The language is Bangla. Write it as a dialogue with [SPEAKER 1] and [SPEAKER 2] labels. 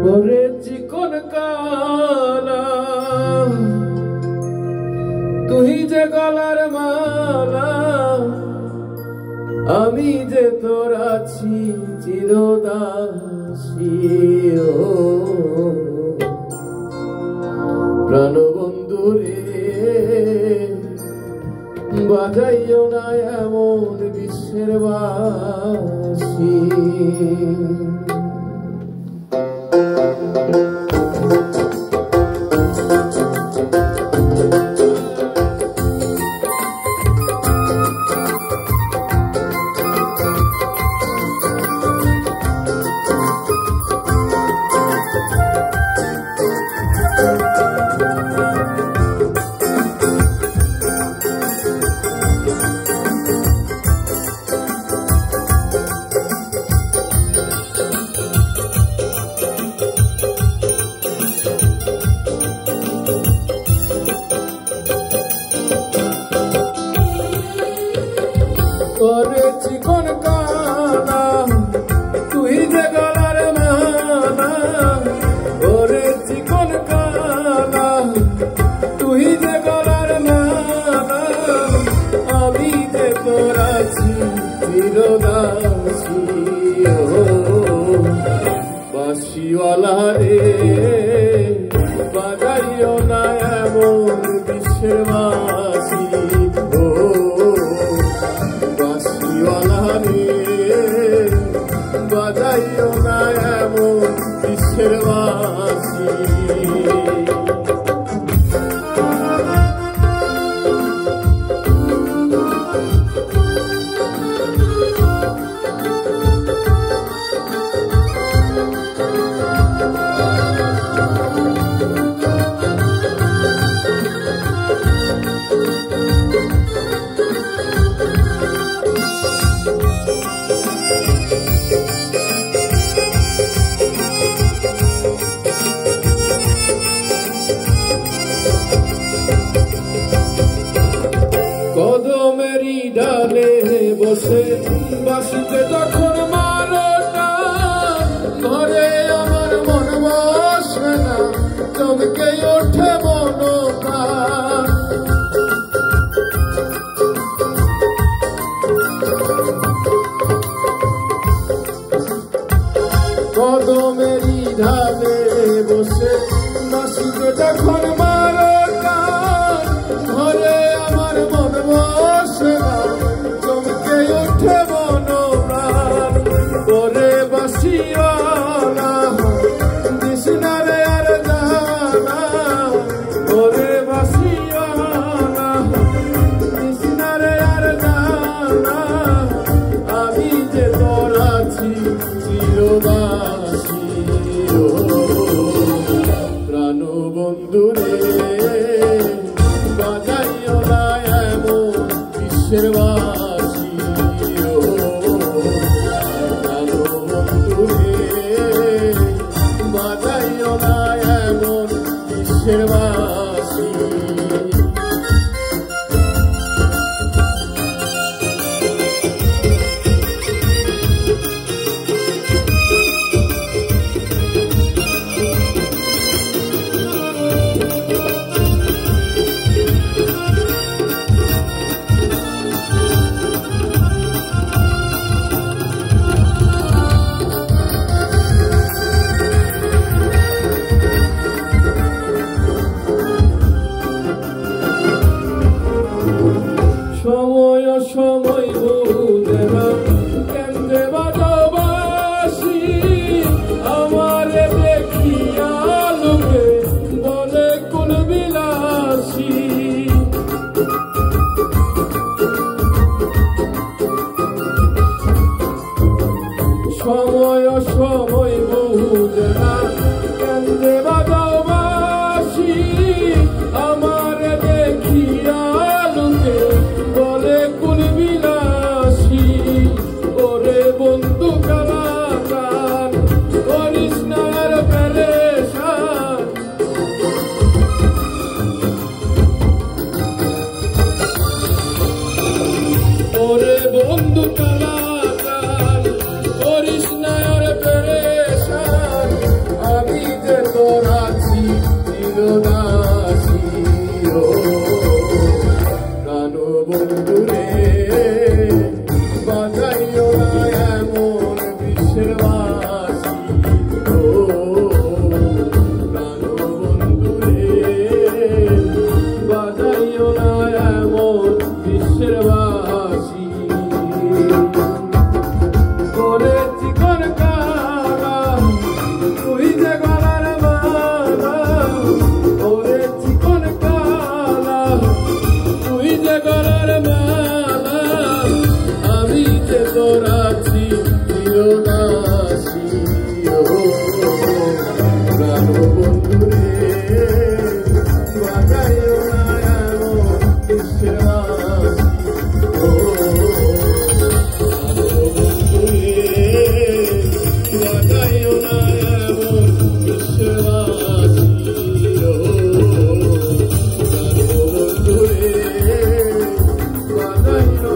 [SPEAKER 1] ওরে চিকন কালা তুই যে গলার মালা আমি যে তোর আছি চিরদাসী প্রাণবন্ধু রে বাজাইও না এমন বিশ্বের বাসী ওরে চিকন কালা তুই যে গলার মালা ওরে চিকন কালা তুই যে গলার মালা আমি যে তোর আছি চিরদাসী বাঁশিওয়ালা রে বাজাইও না এমন বিশ্বের বাঁশি বাজাইও না এমন বিশ্বের বাঁশি কদমেরি ডালে বসে বাঁশিতে তখন মারোটা ঘরে আমার মন বসে না চমকে ওঠে মনপ্রাণ কদমেরি ডালে বসে বাঁশিতে তখন মারোটা ঘরে আমার মন বসে না চমকে ওঠে মনপ্রাণ ওরে বাঁশিওয়ালা দিস না রে আর জানা ওরে বাঁশিওয়ালা দিস না রে আর জানা আমি যে তোর আছি চিরদাসী প্রাণবন্ধু রইল